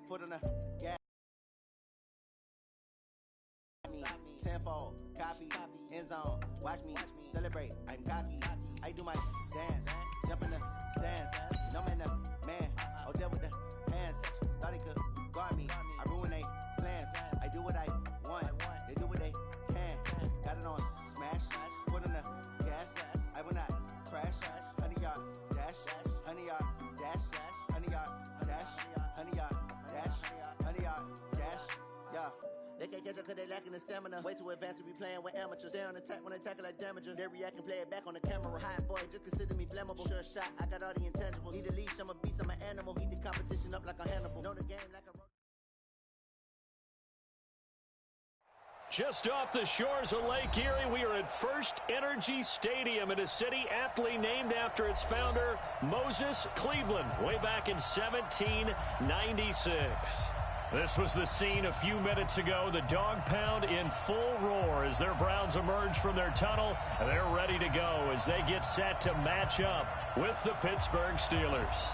foot on the gas. Tenfold, copy, end zone. Watch me celebrate. I'm cocky. I do my dance, jump in the stands. No man, man. Oh, deal with the hands. Thought he could guard me. I ruin they plans. I do what I want. They do what they can. Got it on smash. Foot on the gas. I will not crash. 100-yard dash. 100-yard dash. 100-yard dash. 100-yard dash. 100-yard dash. Yeah. They can't catch up cause they lacking the stamina. Way too advanced to be playing with amateurs. They on attack when they tackle like damager. They react and play it back on the camera. Hot boy, just consider me flammable. Sure shot, I got all the intangibles. Need a leash, I'm a beast, I'm an animal. Eat the competition up like a Hannibal. Know the game like a... Just off the shores of Lake Erie, we are at First Energy Stadium in a city aptly named after its founder, Moses Cleveland, way back in 1796. This was the scene a few minutes ago. The dog pound in full roar as their Browns emerge from their tunnel. They're ready to go as they get set to match up with the Pittsburgh Steelers.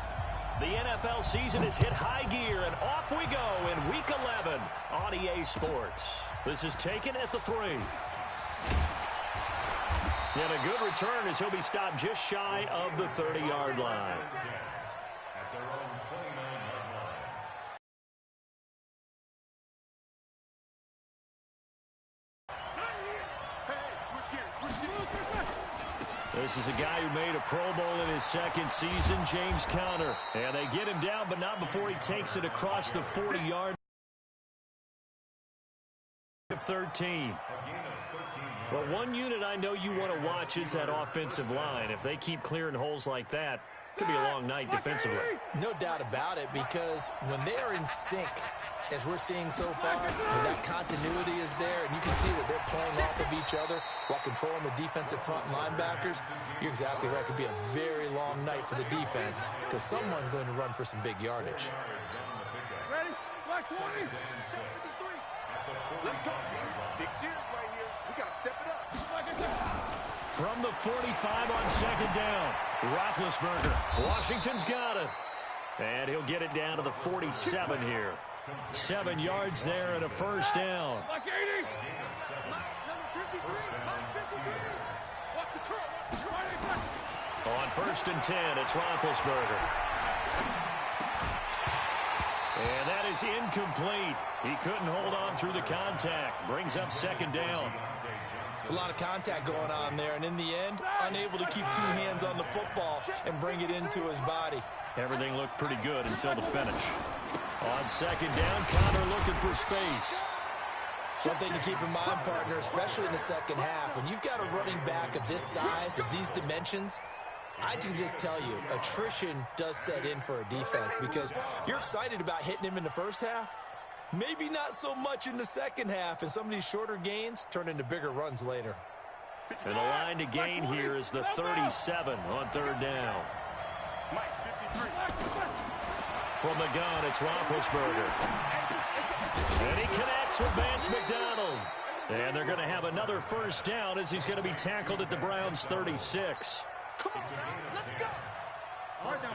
The NFL season has hit high gear, and off we go in Week 11 on EA Sports. This is taken at the 3. And a good return as he'll be stopped just shy of the 30-yard line. This is a guy who made a Pro Bowl in his second season, James Conner. And they get him down, but not before he takes it across the 40-yard of 13. Well, one unit I know you want to watch is that offensive line. If they keep clearing holes like that, it could be a long night defensively. No doubt about it, because when they are in sync, as we're seeing so far, when that continuity is there, and you can see that they're playing off of each other while controlling the defensive front linebackers, you're exactly right. It could be a very long night for the defense because someone's going to run for some big yardage. Ready? Black 20. Let's go. Big series right here. We got to step it up. From the 45 on second down, Roethlisberger. Washington's got it. And he'll get it down to the 47 here. 7 yards there and a first down. Black 80. Number 53. Black 53. Watch the curl. On 1st and 10, it's Roethlisberger. And that is incomplete. He couldn't hold on through the contact. Brings up second down. It's a lot of contact going on there, and in the end, unable to keep 2 hands on the football and bring it into his body. Everything looked pretty good until the finish. On second down, Conner looking for space. One thing to keep in mind, partner, especially in the second half, when you've got a running back of this size, of these dimensions, I can just tell you, attrition does set in for a defense because you're excited about hitting him in the first half. Maybe not so much in the second half, and some of these shorter gains turn into bigger runs later. And the line to gain here is the 37 on third down. From the gun, it's Roethlisberger. And he connects with Vance McDonald. And they're going to have another first down as he's going to be tackled at the Browns' 36.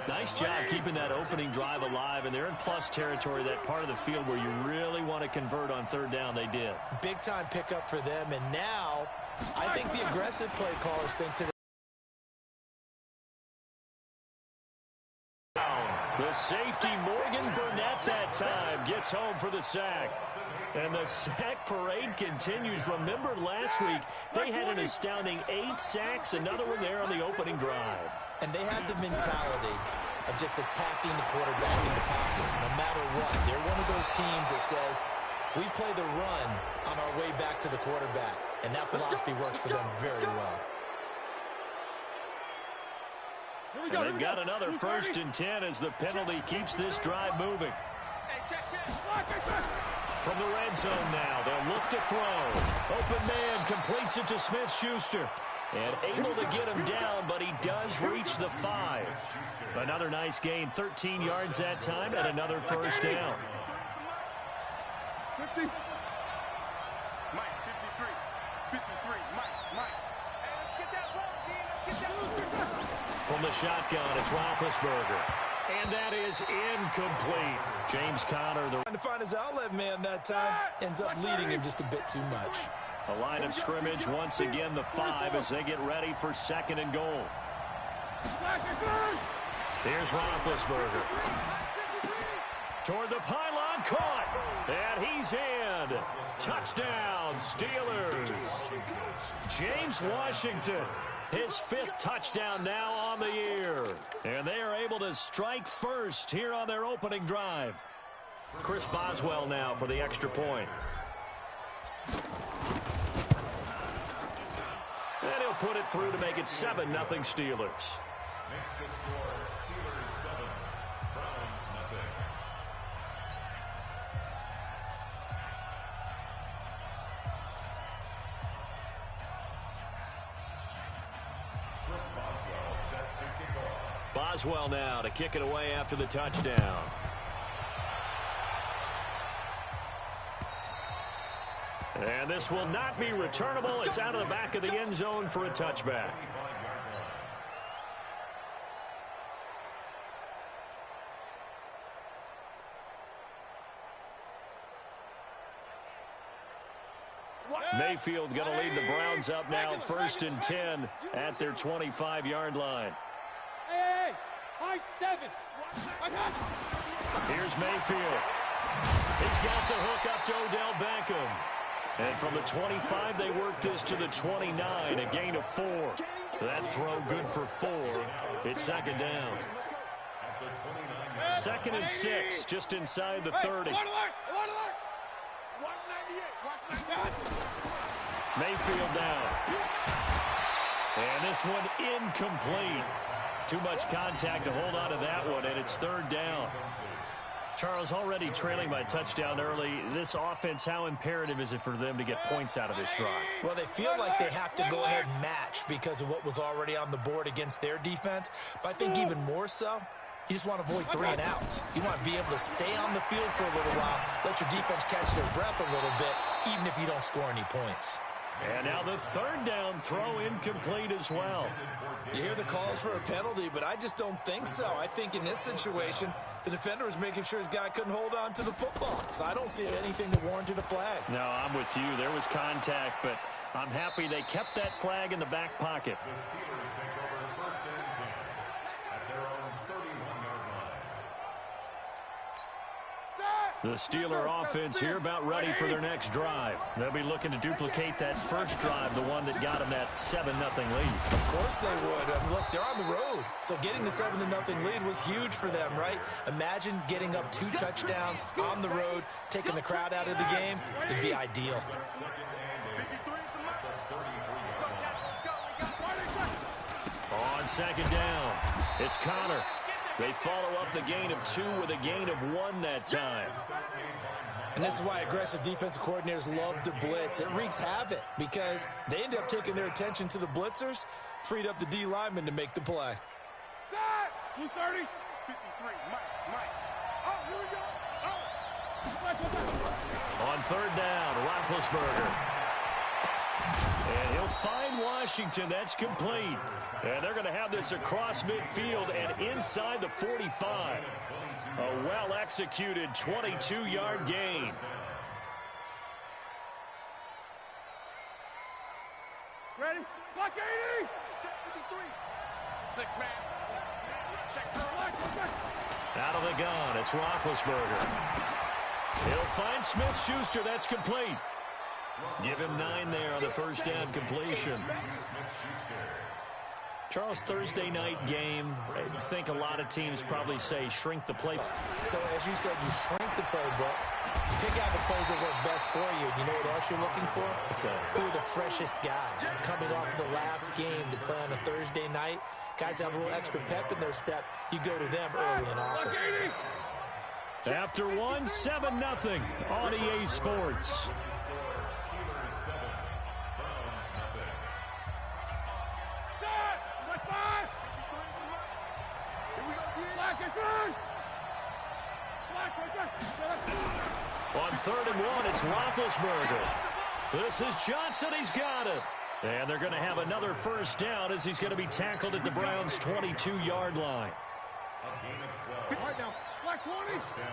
Nice job keeping that opening drive alive, and they're in plus territory, that part of the field where you really want to convert on third down. They did. Big-time pickup for them, and now I think the aggressive play callers think to the safety, Morgan Burnett, that time gets home for the sack. And the sack parade continues. Remember last week, they had an astounding 8 sacks, another one there on the opening drive. And they have the mentality of just attacking the quarterback in the pocket, no matter what. They're one of those teams that says, we play the run on our way back to the quarterback. And that philosophy works for them very well. And they've got another 1st and 10 as the penalty keeps this drive moving. From the red zone now, they'll look to throw. Open man completes it to Smith-Schuster. And able to get him down, but he does reach the 5. Another nice gain, 13 yards that time, and another first down. 50. Mike, 53. 53, Mike. Hey, let's get that ball, D. Let's get that ball. From the shotgun, it's Roethlisberger. And that is incomplete. James Conner, trying to find his outlet man that time, ends up leading him just a bit too much. a line of scrimmage once again, the 5 as they get ready for 2nd and goal. Here's Roethlisberger. Toward the pylon, caught. And he's in. Touchdown, Steelers. James Washington, his 5th touchdown now on the year. And they are able to strike first here on their opening drive. Chris Boswell now for the extra point. And he'll put it through to make it 7-0 Steelers. Makes the score Steelers 7, Browns nothing. Chris Boswell set to kick off. Boswell now to kick it away after the touchdown. And this will not be returnable. It's out of the back of the end zone for a touchback. Mayfield going to lead the Browns up now, 1st and 10 at their 25-yard line. Hey, high 7. Here's Mayfield. He's got the hook up to Odell Beckham. And from the 25, they work this to the 29, a gain of 4. That throw good for 4. It's 2nd down. 2nd and 6, just inside the 30. Mayfield down. And this one incomplete. Too much contact to hold on to that one, and it's 3rd down. Charles, already trailing by a touchdown early. This offense, how imperative is it for them to get points out of this drive? Well, they feel like they have to go ahead and match because of what was already on the board against their defense. But I think even more so, you just want to avoid 3 and outs. You want to be able to stay on the field for a little while, let your defense catch their breath a little bit, even if you don't score any points. And now the 3rd down throw incomplete as well. You hear the calls for a penalty, but I just don't think so. I think in this situation, the defender was making sure his guy couldn't hold on to the football. So I don't see anything that warranted a flag. No, I'm with you. There was contact, but I'm happy they kept that flag in the back pocket. The Steelers take over 1st and 10 at their own 31-yard line. The Steeler offense here about ready for their next drive. They'll be looking to duplicate that first drive, the one that got them that 7-0 lead. Of course they would. I mean, look, they're on the road. So getting the 7-0 lead was huge for them, right? Imagine getting up 2 touchdowns on the road, taking the crowd out of the game. It'd be ideal. On 2nd down, it's Conner. They follow up the gain of 2 with a gain of 1 that time. And this is why aggressive defensive coordinators love to blitz. It wreaks havoc because they end up taking their attention to the blitzers, freed up the D lineman to make the play. 230, 53, Mike. Oh, here we go. On 3rd down, Roethlisberger. And he'll find Washington. That's complete. And they're going to have this across midfield and inside the 45. A well-executed 22-yard gain. Ready? Block 80. Check 53. 6 man. Check for a lock. Out of the gun, it's Roethlisberger. He'll find Smith-Schuster. That's complete. Give him 9 there on the first down completion. Charles, Thursday night game, I think a lot of teams probably say shrink the play. So as you said, you shrink the playbook, pick out the plays that work best for you. You know what else you're looking for? Who are the freshest guys coming off the last game to play on a Thursday night? Guys have a little extra pep in their step. You go to them early and often. After 1, 7-0 on EA Sports. On 3rd and 1, it's Roethlisberger. This is Johnson. He's got it. And they're going to have another first down as he's going to be tackled at the Browns' 22-yard line. A gain of 12.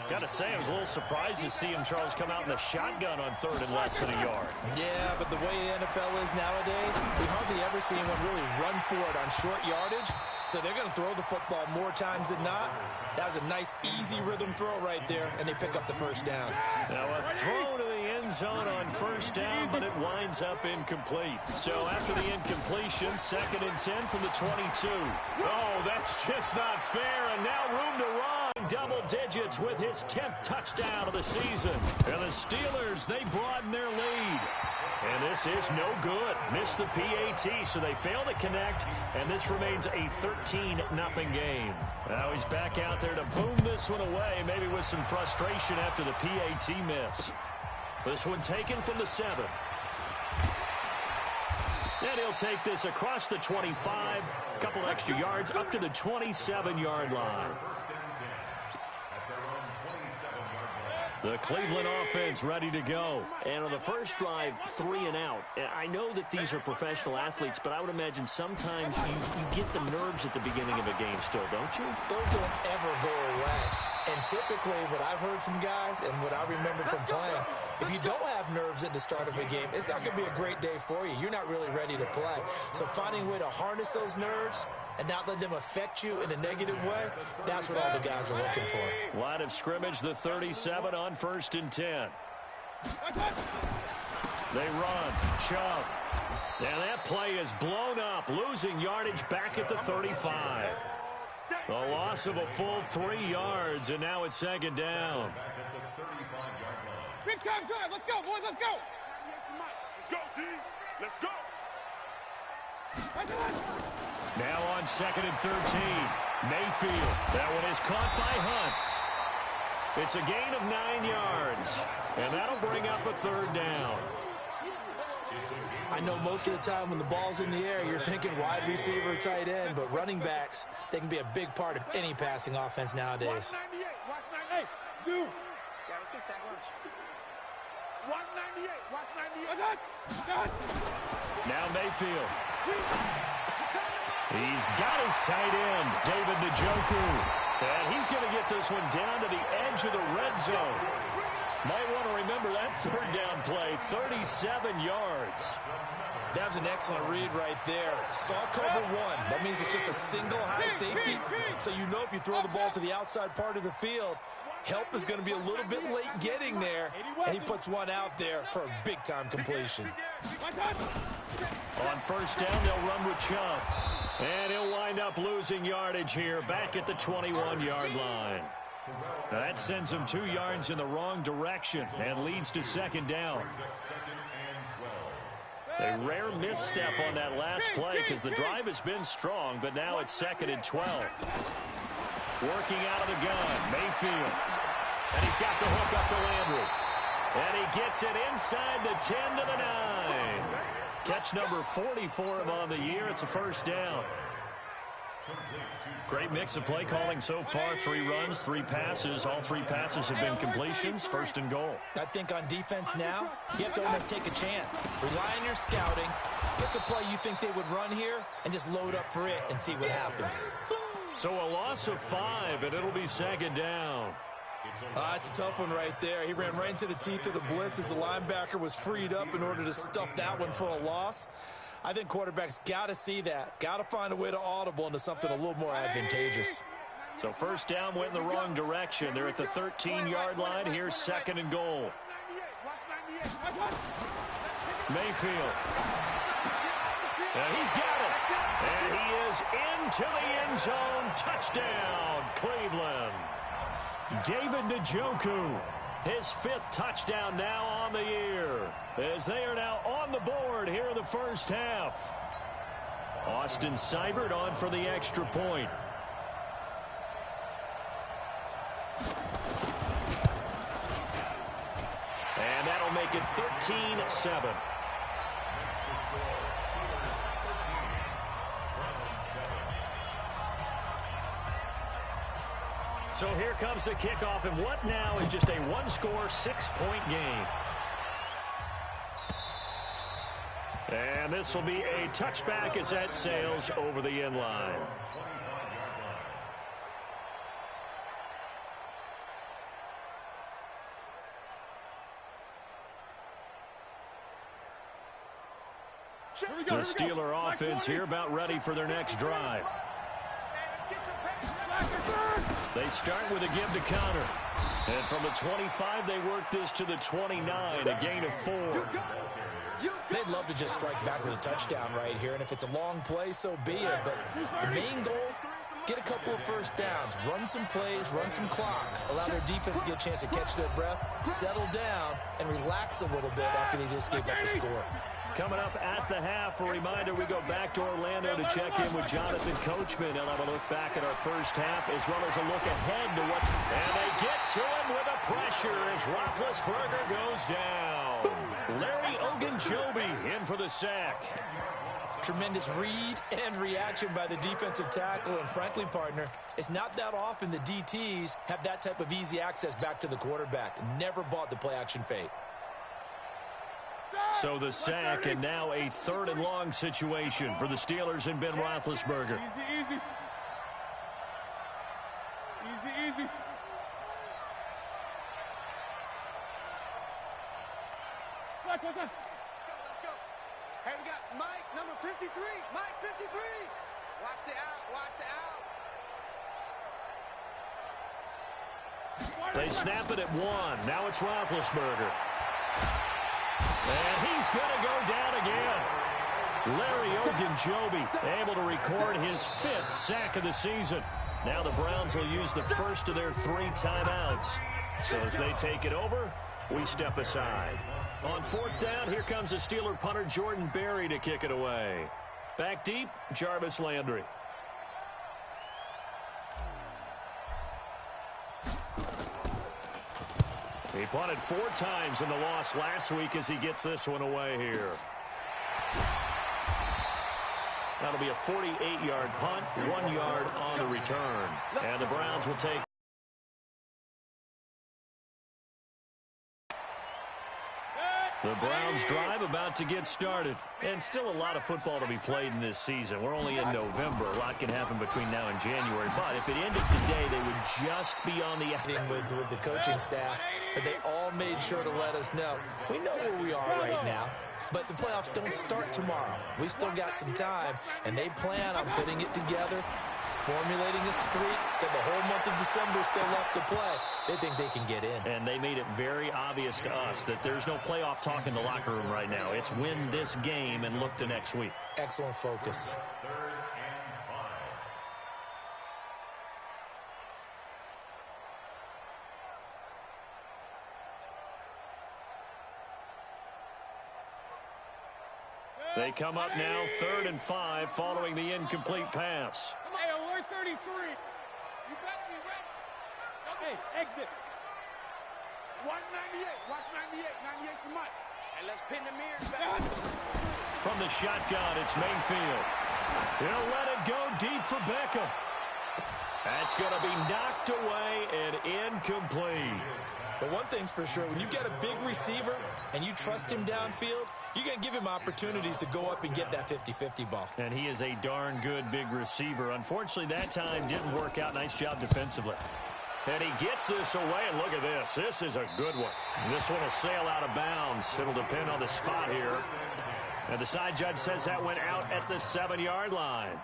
Got to say, I was a little surprised to see him, Charles, come out in the shotgun on 3rd and less than a yard. Yeah, but the way the NFL is nowadays, we hardly ever see anyone really run for it on short yardage. So they're going to throw the football more times than not. That was a nice, easy rhythm throw right there, and they pick up the first down. Now a throw to the end zone on 1st down, but it winds up incomplete. So after the incompletion, 2nd and 10 from the 22. Oh, that's just not fair, and now room to run. Double digits with his 10th touchdown of the season. And the Steelers, they broaden their lead. And this is no good. Missed the PAT, so they fail to connect, and this remains a 13-0 game. Now he's back out there to boom this one away, maybe with some frustration after the PAT miss. This one taken from the 7. And he'll take this across the 25, a couple extra yards up to the 27-yard line. The Cleveland offense ready to go. And on the first drive, 3 and out. I know that these are professional athletes, but I would imagine sometimes you get the nerves at the beginning of a game still, don't you? Those don't ever go away. And typically what I've heard from guys and what I remember from playing, if you don't have nerves at the start of a game, it's not going to be a great day for you. You're not really ready to play. So finding a way to harness those nerves and not let them affect you in a negative way, that's what all the guys are looking for. Line of scrimmage, the 37 on 1st and 10. They run. Chubb. And that play is blown up, losing yardage back at the 35. The loss of a full 3 yards, and now it's 2nd down. Big time drive. Let's go, boys. Let's go. Let's go, D. Let's go. Now on 2nd and 13. Mayfield. That one is caught by Hunt. It's a gain of 9 yards, and that'll bring up a 3rd down. I know most of the time when the ball's in the air, you're thinking wide receiver, tight end, but running backs, they can be a big part of any passing offense nowadays. 198. Watch 98. Two. Yeah, let's go sack lunch. 198. Watch 98. Now Mayfield. He's got his tight end, David Njoku. And he's going to get this one down to the edge of the red zone. Might want to remember that 3rd down play, 37 yards. That was an excellent read right there. Saw cover 1. That means it's just a single high safety. So you know if you throw the ball to the outside part of the field, help is going to be a little bit late getting there. And he puts one out there for a big-time completion. On 1st down, they'll run with Chubb. And he'll wind up losing yardage here back at the 21-yard line. That sends him 2 yards in the wrong direction and leads to 2nd down. A rare misstep on that last play because the drive has been strong, but now it's 2nd and 12. Working out of the gun, Mayfield. And he's got the hook up to Landry. And he gets it inside the 10 to the 9. Catch number 40 for him on the year. It's a 1st down. Great mix of play calling so far. 3 runs, 3 passes. All 3 passes have been completions. 1st and goal. I think on defense now, you have to almost take a chance. Rely on your scouting. Pick a play you think they would run here and just load up for it and see what happens. So a loss of 5, and it'll be 2nd down. It's a tough one right there. He ran right into the teeth of the blitz as the linebacker was freed up in order to stuff that one for a loss. I think quarterbacks got to see that. Got to find a way to audible into something a little more advantageous. So 1st down went in the wrong direction. They're at the 13-yard line. Here's 2nd and goal. Mayfield. And he's got it. And he is into the end zone. Touchdown, Cleveland. David Njoku, his 5th touchdown now on the year, as they are now on the board here in the 1st half. Austin Seibert on for the extra point. And that'll make it 13-7. So here comes the kickoff, and what now is just a 1-score, 6-point game. And this will be a touchback as that sails over the end line. The Steeler offense here about ready for their next drive. They start with a give to Connor. And from the 25, they work this to the 29, a gain of 4. They'd love to just strike back with a touchdown right here, and if it's a long play, so be it. But the main goal, get a couple of first downs, run some plays, run some clock, allow their defense to get a chance to catch their breath, settle down, and relax a little bit after they just gave up the score. Coming up at the half, a reminder, we go back to Orlando to check in with Jonathan Coachman. He'll have a look back at our first half as well as a look ahead to what's... And they get to him with a pressure as Roethlisberger goes down. Larry Ogunjobi in for the sack. Tremendous read and reaction by the defensive tackle, and frankly, partner, it's not that often the DTs have that type of easy access back to the quarterback. Never bought the play-action fake. So the sack, and now a 3rd and long situation for the Steelers and Ben Roethlisberger. Easy. Let's go. Hey, we got Mike, number 53. Mike, 53. Watch the out. They snap it at 1. Now it's Roethlisberger. And he's going to go down again. Larry Ogunjobi able to record his 5th sack of the season. Now the Browns will use the first of their 3 timeouts. So as they take it over, we step aside. On 4th down, here comes the Steeler punter Jordan Berry to kick it away. Back deep, Jarvis Landry. He punted 4 times in the loss last week as he gets this one away here. That'll be a 48-yard punt, 1 yard on the return. And the Browns will take... The Browns drive about to get started. And still a lot of football to be played in this season. We're only in November. A lot can happen between now and January. But if it ended today, they would just be on the... With the coaching staff, but they all made sure to let us know. We know where we are right now, but the playoffs don't start tomorrow. We still got some time, and they plan on putting it together, formulating a streak, that the whole month of December is still left to play. They think they can get in. And they made it very obvious to us that there's no playoff talk in the locker room right now. It's win this game and look to next week. Excellent focus. They come up now 3rd and 5 following the incomplete pass. Hey, alert 33. You got me right. Okay, exit. 198. Watch 98. 98's the mic. And let's pin the mirrors back. From the shotgun, it's Mayfield. He'll let it go deep for Beckham. That's going to be knocked away and incomplete. But one thing's for sure, when you get a big receiver and you trust him downfield, you're going to give him opportunities to go up and get that 50-50 ball. And he is a darn good big receiver. Unfortunately, that time didn't work out. Nice job defensively. And he gets this away, and look at this. This is a good one. This one will sail out of bounds. It'll depend on the spot here. And the side judge says that went out at the 7-yard line.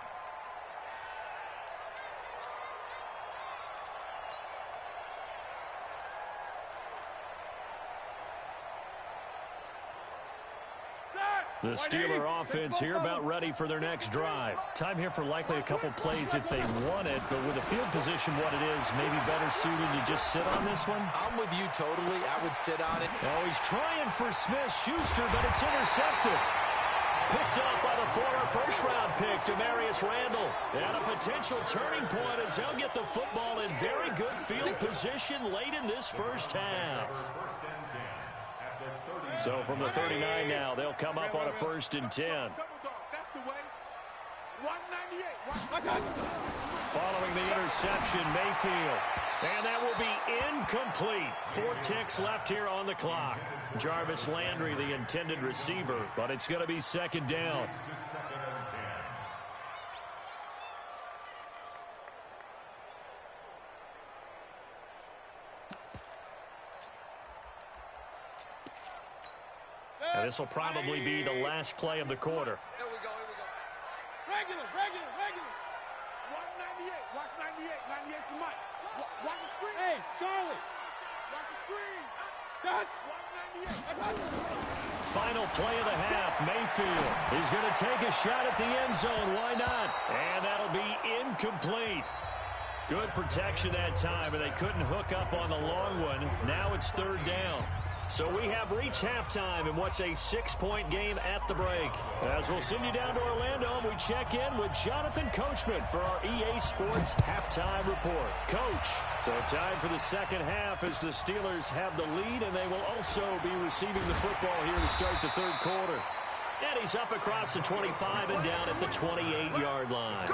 The Steeler offense here about ready for their next drive. Time here for likely a couple plays if they want it, but with the field position what it is, maybe better suited to just sit on this one? I'm with you totally. I would sit on it. Oh, he's trying for Smith-Schuster, but it's intercepted. Picked up by the former first-round pick, Demarius Randall. And a potential turning point as they'll get the football in very good field position late in this first half. So from the 39 now, they'll come up on a 1st and 10. That's the way. 198. Following the interception, Mayfield. And that will be incomplete. 4 ticks left here on the clock. Jarvis Landry, the intended receiver, but it's going to be 2nd down. And this will probably be the last play of the quarter. Here we go. Regular. 198. Watch 98. 98 to Mike. Watch the screen. Hey, Charlie. Watch the screen. Cut. 198. Final play of the half. Mayfield is going to take a shot at the end zone. Why not? And that'll be incomplete. Good protection that time, and they couldn't hook up on the long one. Now it's third down. So we have reached halftime in what's a 6-point game at the break. As we'll send you down to Orlando, we check in with Jonathan Coachman for our EA Sports Halftime Report. Coach, so time for the second half as the Steelers have the lead, and they will also be receiving the football here to start the third quarter. And he's up across the 25 and down at the 28-yard line.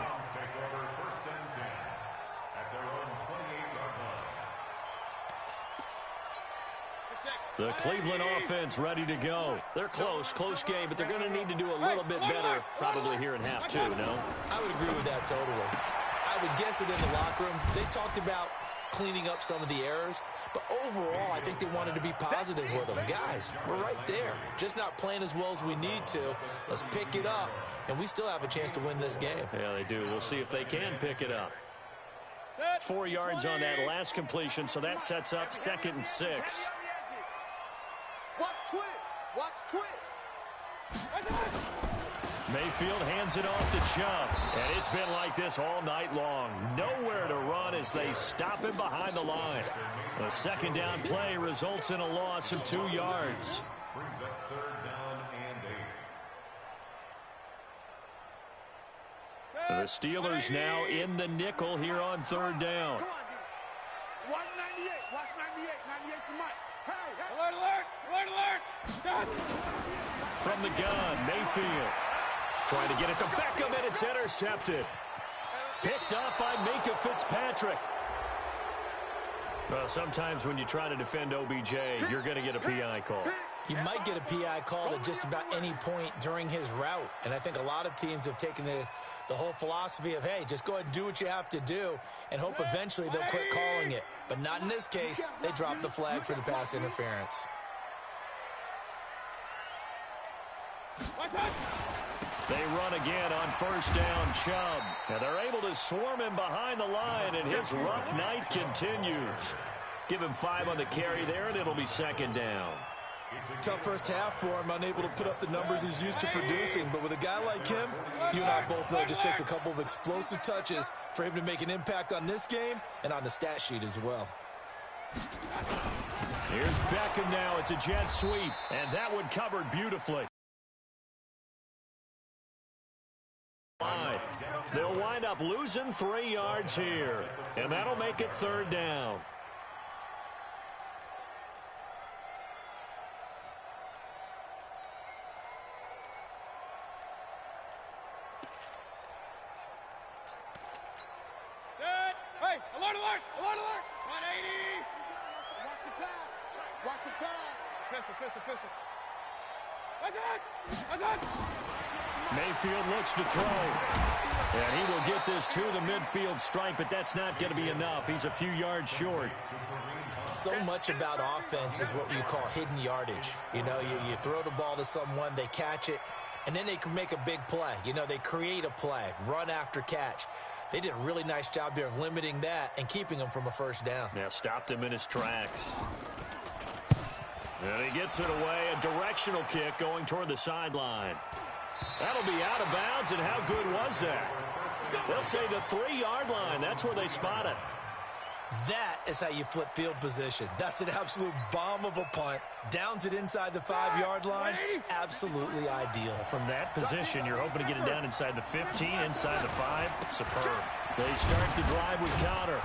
The Cleveland offense ready to go. They're close game, but they're going to need to do a little bit better probably here in half two, no? I would agree with that totally. I would guess it in the locker room. They talked about cleaning up some of the errors, but overall, I think they wanted to be positive with them. Guys, we're right there. Just not playing as well as we need to. Let's pick it up, and we still have a chance to win this game. Yeah, they do. We'll see if they can pick it up. 4 yards on that last completion, so that sets up 2nd and 6. Watch twins. Mayfield hands it off to Chubb. And it's been like this all night long. Nowhere to run as they stop him behind the line. A second down play results in a loss of 2 yards. Brings up third down and 8. The Steelers now in the nickel here on third down. 198. Watch 98. 98 to Mike. Alert. From the gun, Mayfield. Trying to get it to Beckham, and it's intercepted. Picked up by Minkah Fitzpatrick. Well, sometimes when you try to defend OBJ, you're going to get a PI call. You might get a PI call at just about any point during his route. And I think a lot of teams have taken the whole philosophy of, hey, just go ahead and do what you have to do and hope eventually they'll quit calling it. But not in this case. They dropped the flag for the pass interference. They run again on first down, Chubb. And they're able to swarm him behind the line, and his rough night continues. Give him 5 on the carry there, and it'll be second down. Tough first half for him, unable to put up the numbers he's used to producing. But with a guy like him, you and I both know it just takes a couple of explosive touches for him to make an impact on this game and on the stat sheet as well. Here's Beckham now. It's a jet sweep, and that one covered beautifully. They'll wind up losing 3 yards here, and that'll make it third down. Hey, alert! 180! Watch the pass! Pistol. What's it? Mayfield looks to throw. And he will get this to the midfield stripe, but that's not going to be enough. He's a few yards short. So much about offense is what you call hidden yardage. You know, you throw the ball to someone, they catch it, and then they can make a big play. You know, they create a play, run after catch. They did a really nice job there of limiting that and keeping him from a first down. Yeah, stopped him in his tracks. And he gets it away, a directional kick going toward the sideline. That'll be out of bounds, and how good was that? They'll say the 3-yard line. That's where they spot it. That is how you flip field position. That's an absolute bomb of a punt. Downs it inside the 5-yard line. Absolutely ideal. From that position, you're hoping to get it down inside the 15, inside the 5. Superb. They start the drive with Connor.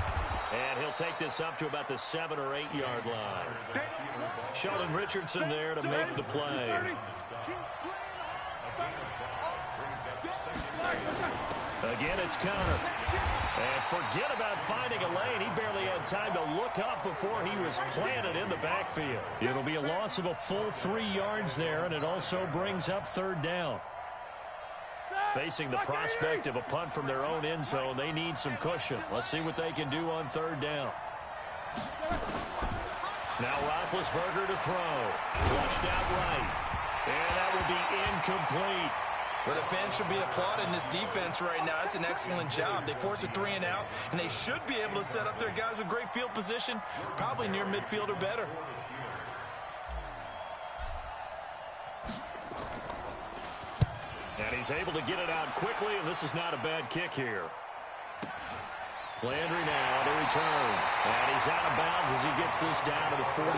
And he'll take this up to about the 7 or 8 yard line. Sheldon Richardson there to make the play. Again, it's Connor. And forget about finding a lane. He barely had time to look up before he was planted in the backfield. It'll be a loss of a full 3 yards there, and it also brings up third down. Facing the prospect of a punt from their own end zone, they need some cushion. Let's see what they can do on third down. Now Roethlisberger to throw. Flushed out right. And that will be incomplete. Well, the fans should be applauding this defense right now. It's an excellent job. They force a 3 and out, and they should be able to set up their guys with great field position, probably near midfield or better. And he's able to get it out quickly, and this is not a bad kick here. Landry now to return. And he's out of bounds as he gets this down to the 45.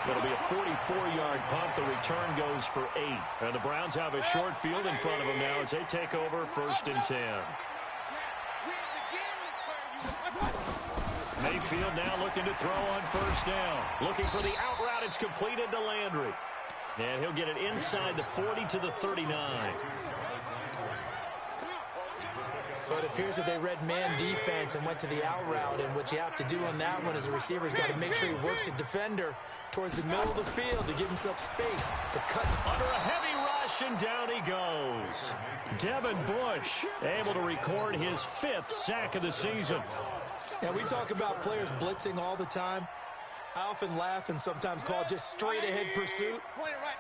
It'll be a 44-yard punt. The return goes for 8. And the Browns have a short field in front of them now as they take over 1st and 10. Mayfield now looking to throw on 1st down. Looking for the out route. It's completed to Landry. And he'll get it inside the 40 to the 39. But it appears that they read man defense and went to the out route. And what you have to do on that one as a receiver is got to make sure he works the defender towards the middle of the field to give himself space to cut. Under a heavy rush, and down he goes. Devin Bush able to record his 5th sack of the season. Now, we talk about players blitzing all the time. I often laugh and sometimes call it just straight-ahead pursuit.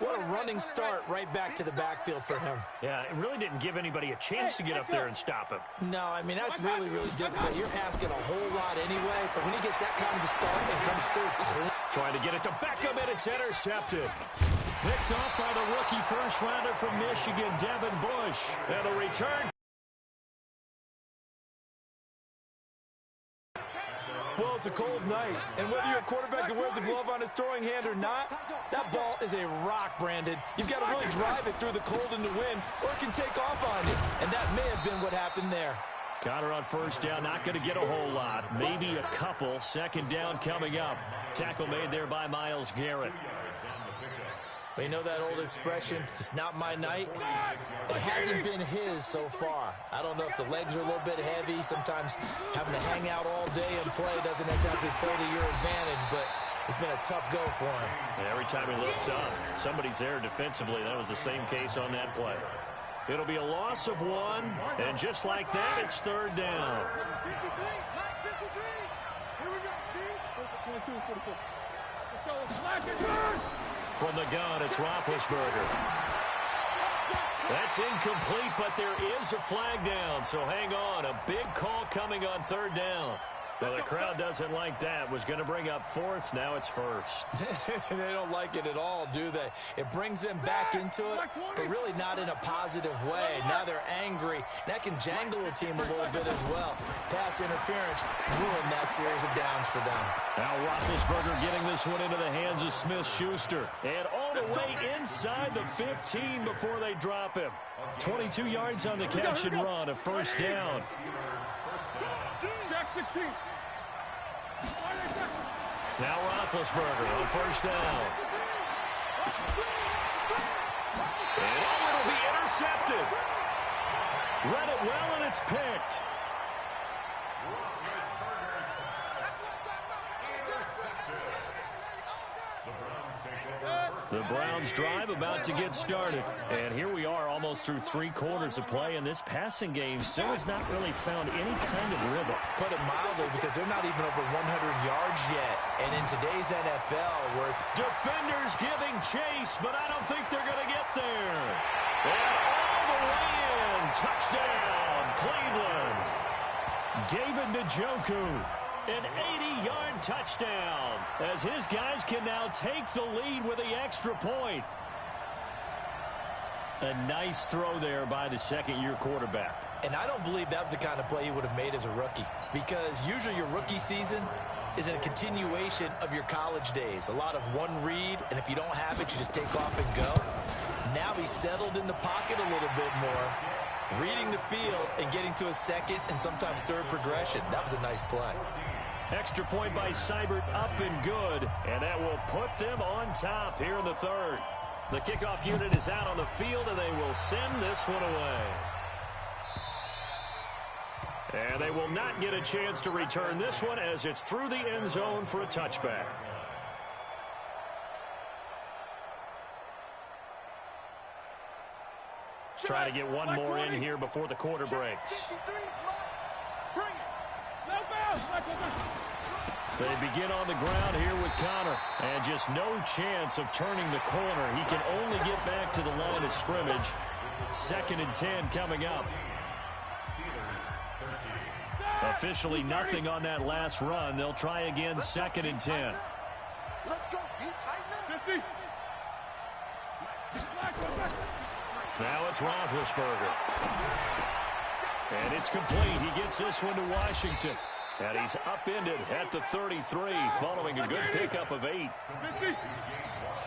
What a running start right back to the backfield for him. Yeah, it really didn't give anybody a chance to get up there and stop him. No, I mean, that's really, really difficult. You're asking a whole lot anyway, but when he gets that kind of a start and comes through clean. Trying to get it to Beckham, and it's intercepted. Picked off by the rookie first-rounder from Michigan, Devin Bush. And the return. Well, it's a cold night, and whether you're a quarterback that wears a glove on his throwing hand or not, that ball is a rock, Brandon. You've got to really drive it through the cold and the wind, or it can take off on you, and that may have been what happened there. Connor on 1st down, not going to get a whole lot. Maybe a couple. 2nd down coming up. Tackle made there by Myles Garrett. Well, you know that old expression, it's not my night? It hasn't been his so far. I don't know if the legs are a little bit heavy. Sometimes having to hang out all day and play doesn't exactly play to your advantage, but it's been a tough go for him. Yeah, every time he looks up, somebody's there defensively. That was the same case on that play. It'll be a loss of 1, and just like that, it's 3rd down. 53, 53. Here we go, Steve. 22, 44. Let's go. Slack it, turn. From the gun, it's Roethlisberger. That's incomplete, but there is a flag down, so hang on. A big call coming on 3rd down. Well, the crowd doesn't like that. Was going to bring up 4th. Now it's 1st. They don't like it at all, do they? It brings them back into it, but really not in a positive way. Now they're angry. That can jangle a team a little bit as well. Pass interference ruined that series of downs for them. Now Roethlisberger getting this one into the hands of Smith-Schuster. And all the way inside the 15 before they drop him. 22 yards on the catch and run, a 1st down. Jack 16. Now Roethlisberger on 1st down. And it'll be intercepted. Read it well, and it's picked. The Browns drive about to get started. And here we are almost through 3 quarters of play, and this passing game still has not really found any kind of rhythm. Put it mildly, because they're not even over 100 yards yet. And in today's NFL, where defenders giving chase, but I don't think they're going to get there. And all the way in. Touchdown, Cleveland. David Njoku. An 80-yard touchdown as his guys can now take the lead with the extra point. A nice throw there by the 2nd-year quarterback. And I don't believe that was the kind of play he would have made as a rookie, because usually your rookie season is a continuation of your college days. A lot of one read, and if you don't have it, you just take off and go. Now he's settled in the pocket a little bit more, reading the field and getting to a 2nd and sometimes 3rd progression. That was a nice play. Extra point by Seibert, up and good, and that will put them on top here in the 3rd. The kickoff unit is out on the field, and they will send this one away. And they will not get a chance to return this one as it's through the end zone for a touchback. Try to get one more in here before the quarter breaks. They begin on the ground here with Connor. And just no chance of turning the corner. He can only get back to the line of scrimmage. 2nd and 10 coming up. Officially nothing on that last run. They'll try again 2nd and 10. Let's go. Deep, tighten up. Now it's Roethlisberger. And it's complete. He gets this one to Washington. And he's upended at the 33 following a good pickup of 8.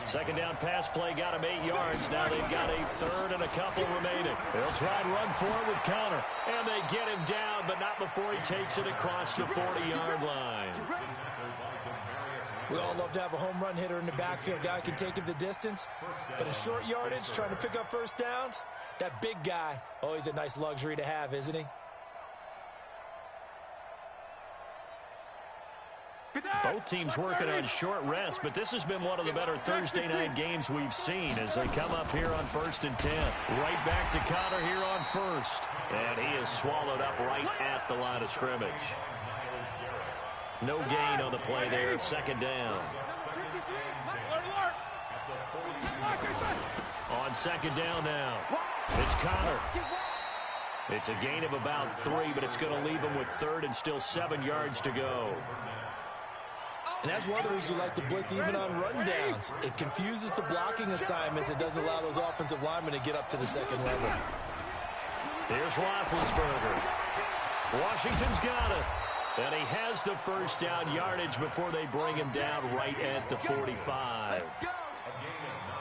2nd down pass play got him 8 yards. Now they've got a 3rd and a couple remaining. They'll try and run for it with Connor. And they get him down, but not before he takes it across the 40-yard line. We all love to have a home run hitter in the backfield. Guy can take it the distance. But in short yardage, trying to pick up first downs, that big guy, always a nice luxury to have, isn't he? Both teams working on short rest, but this has been one of the better Thursday night games we've seen as they come up here on 1st and 10. Right back to Connor here on 1st. And he is swallowed up right at the line of scrimmage. No gain on the play there. 2nd down. On 2nd down now. It's Connor. It's a gain of about 3, but it's going to leave him with 3rd and still 7 yards to go. And that's one of the reasons you like to blitz even on run downs. It confuses the blocking assignments. It doesn't allow those offensive linemen to get up to the 2nd level. Here's Roethlisberger. Washington's got it. And he has the first down yardage before they bring him down right at the 45.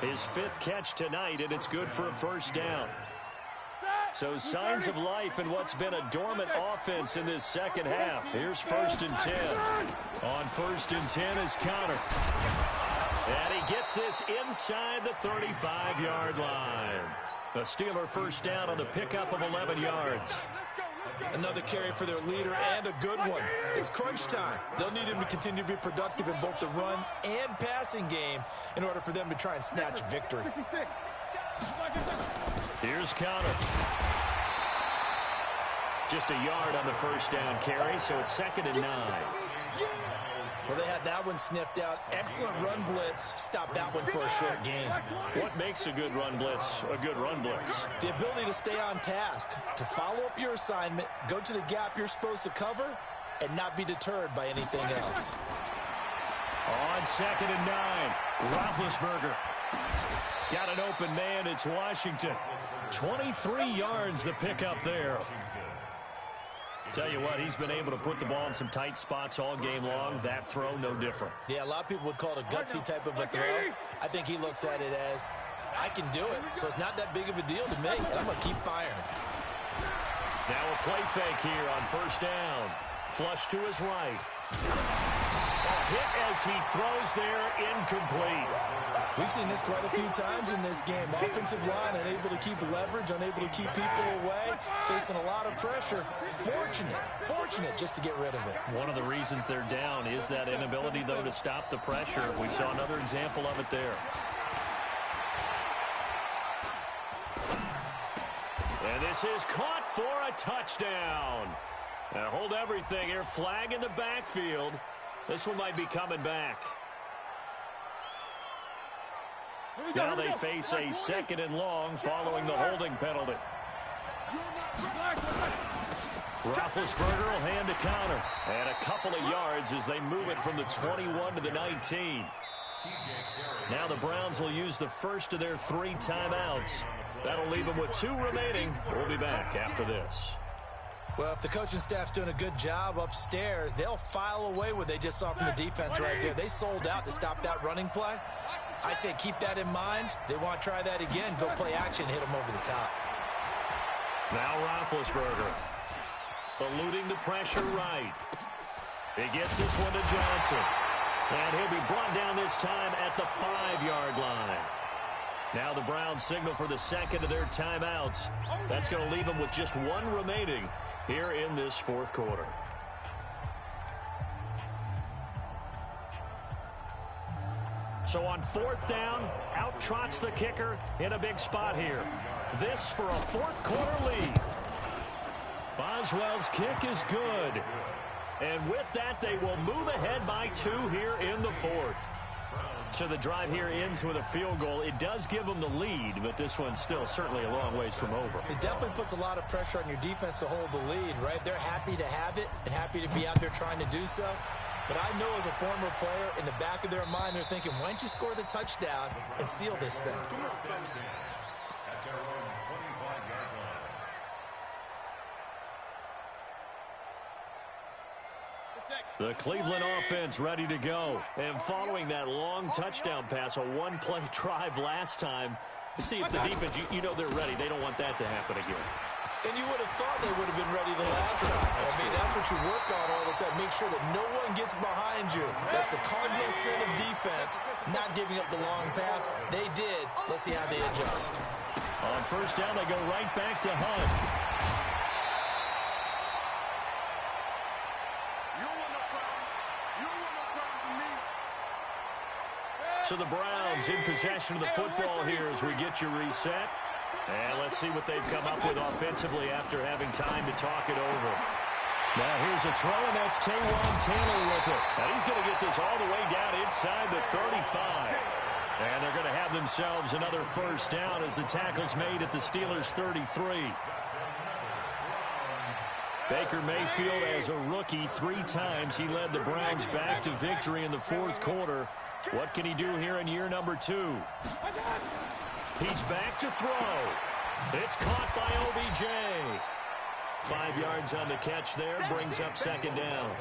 His 5th catch tonight, and it's good for a first down. So signs of life in what's been a dormant offense in this 2nd half. Here's 1st and 10. On 1st and 10 is Connor. And he gets this inside the 35-yard line. The Steeler first down on the pickup of 11 yards. Another carry for their leader and a good one. It's crunch time. They'll need him to continue to be productive in both the run and passing game in order for them to try and snatch victory. Here's Connor. Just a yard on the first down carry, so it's 2nd and 9. Well, they had that one sniffed out. Excellent run blitz. Stop that one for a short gain. What makes a good run blitz a good run blitz? The ability to stay on task, to follow up your assignment, go to the gap you're supposed to cover, and not be deterred by anything else. On 2nd and 9, Roethlisberger. Got an open man. It's Washington. 23 yards the pickup there. Tell you what, he's been able to put the ball in some tight spots all game long. That throw, no different. Yeah, a lot of people would call it a gutsy type of a throw. I think he looks at it as, I can do it, so it's not that big of a deal to me, and I'm going to keep firing. Now a play fake here on first down. Flush to his right. A hit as he throws there, incomplete. We've seen this quite a few times in this game. Offensive line unable to keep leverage, unable to keep people away, facing a lot of pressure. Fortunate just to get rid of it. One of the reasons they're down is that inability, though, to stop the pressure. We saw another example of it there. And this is caught for a touchdown. Now hold everything here. Flag in the backfield. This one might be coming back. Now they face a 2nd and long following the holding penalty. Roethlisberger will hand to Connor. And a couple of yards as they move it from the 21 to the 19. Now the Browns will use the first of their 3 timeouts. That'll leave them with 2 remaining. We'll be back after this. Well, if the coaching staff's doing a good job upstairs, they'll file away what they just saw from the defense right there. They sold out to stop that running play. I'd say keep that in mind. They want to try that again. Go play action, hit them over the top. Now Roethlisberger eluding the pressure right. He gets this one to Johnson. And he'll be brought down this time at the 5-yard line. Now the Browns signal for the 2nd of their timeouts. That's going to leave them with just 1 remaining here in this 4th quarter. So on 4th down, out trots the kicker in a big spot here. This for a 4th quarter lead. Boswell's kick is good. And with that, they will move ahead by 2 here in the fourth. So the drive here ends with a field goal. It does give them the lead, but this one's still certainly a long ways from over. It definitely puts a lot of pressure on your defense to hold the lead, right? They're happy to have it and happy to be out there trying to do so. But I know as a former player, in the back of their mind, they're thinking, why don't you score the touchdown and seal this thing? At their own 25-yard line. The Cleveland offense ready to go. And following that long touchdown pass, a one-play drive last time, see if the defense, you know they're ready. They don't want that to happen again. And you would have thought they would have been ready the last time. I mean, that's what you work on all the time. Make sure that no one gets behind you. That's the cardinal sin of defense, not giving up the long pass. They did. Let's see how they adjust. On first down, they go right back to Hunt. So the Browns in possession of the football here as we get you reset. And let's see what they've come up with offensively after having time to talk it over. Now here's a throw, and that's Taywan Taylor with it. And he's going to get this all the way down inside the 35. And they're going to have themselves another first down as the tackle's made at the Steelers' 33. Baker Mayfield, as a rookie, 3 times he led the Browns back to victory in the fourth quarter. What can he do here in year number 2? He's back to throw. It's caught by OBJ. 5 yards on the catch there, brings up second down.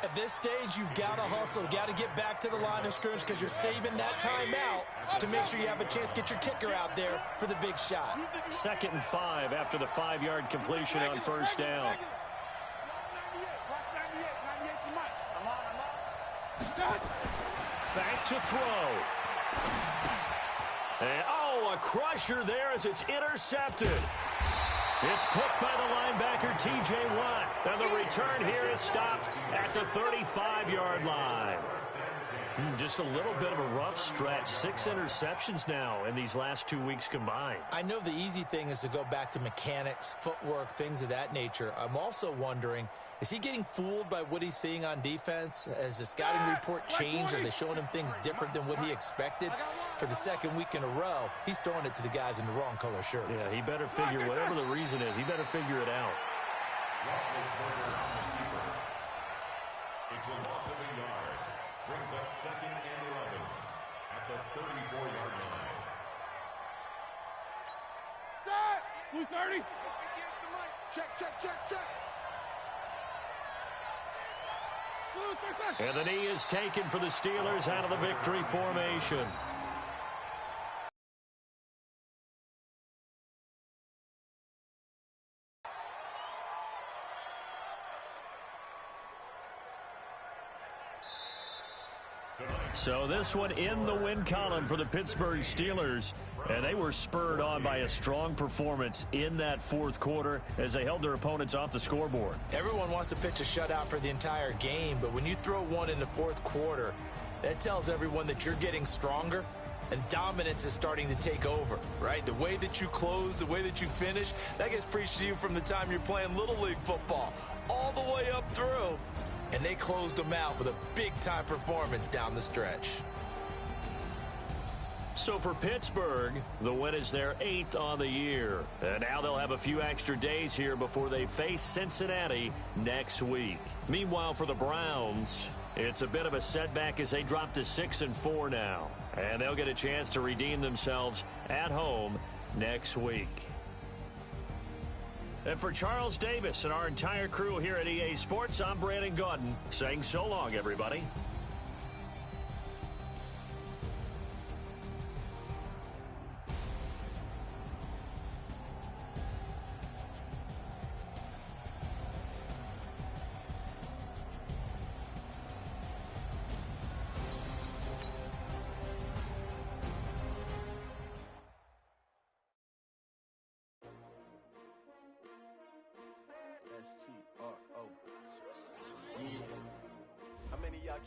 At this stage, you've got to hustle, got to get back to the line of scrimmage because you're saving that timeout to make sure you have a chance to get your kicker out there for the big shot. 2nd and 5 after the 5-yard completion on first down. Back to throw. And, a crusher there as it's intercepted. It's picked by the linebacker, T.J. Watt. And the return here is stopped at the 35-yard line. Just a little bit of a rough stretch. 6 interceptions now in these last 2 weeks combined. I know the easy thing is to go back to mechanics, footwork, things of that nature. I'm also wondering, is he getting fooled by what he's seeing on defense? Has the scouting report changed? Are they showing him things different than what he expected? For the 2nd week in a row, he's throwing it to the guys in the wrong color shirts. Yeah, he better figure, whatever the reason is, he better figure it out. It's a loss of a yard. Brings up 2nd and 11 at the 34-yard line. 230. Check. And the knee is taken for the Steelers out of the victory formation. So this one in the win column for the Pittsburgh Steelers. And they were spurred on by a strong performance in that fourth quarter as they held their opponents off the scoreboard. Everyone wants to pitch a shutout for the entire game, but when you throw one in the fourth quarter, that tells everyone that you're getting stronger and dominance is starting to take over, right? The way that you close, the way that you finish, that gets preached to you from the time you're playing Little League football all the way up through. And they closed them out with a big-time performance down the stretch. So for Pittsburgh, the win is their 8th on the year. And now they'll have a few extra days here before they face Cincinnati next week. Meanwhile, for the Browns, it's a bit of a setback as they drop to 6-4 now. And they'll get a chance to redeem themselves at home next week. And for Charles Davis and our entire crew here at EA Sports, I'm Brandon Gaudin saying so long, everybody.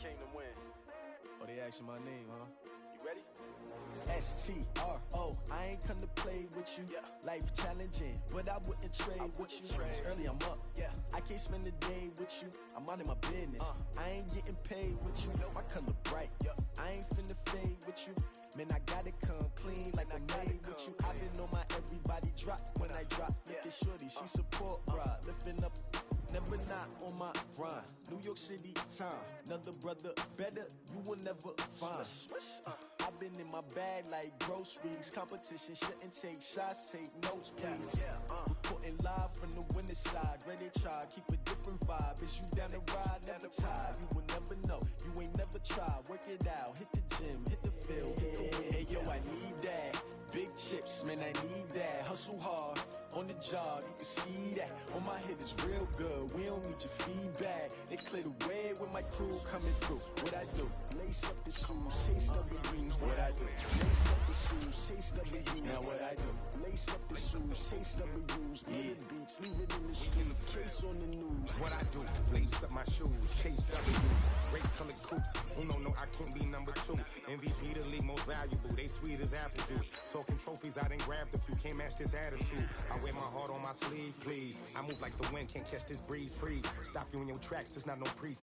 Came to win. Oh, they asking my name, huh? You ready? S-T-R-O, I I ain't come to play with you. Life challenging, but I wouldn't trade with you. It's early, I'm up. I can't spend a day with you. I'm out of my business. I ain't getting paid with you. My color bright. I ain't finna fade with you. Man, I gotta come clean like I made with you. I been on my everybody drop when I drop. Look at shorty, she support ride. Lifting up, never not on my grind. New York City time, another brother better, you will never find. I've been in my bag like groceries. Competition shouldn't take shots, take notes, please. Reporting live from the winter side. Ready to try, keep a different vibe. Is you down the ride, never tired. You will never know, you ain't never tried. Work it out, hit the gym, hit the field. Hey yo, I need that. Big chips, man, I need that. Hustle hard, on the job, you can see that. On my head is real good, we don't need your feedback. They clear the way with my crew coming through. What I do? Lace up the shoes, chase the dreams. What I do? Lace up the shoes, chase the dreams. Now what I do? Lace up the shoes, chase the dreams. Big beats, leave it in the street, case on the news. What I do? Lace up my shoes, chase W's. Great colored coops. Oh no, I can't be number 2. MVP the league most valuable. They sweet as apple juice. Talking trophies, I done grabbed a few. Can't match this attitude. I wear my heart on my sleeve, please. I move like the wind, can't catch this breeze. Freeze. Stop you in your tracks. There's not no priest.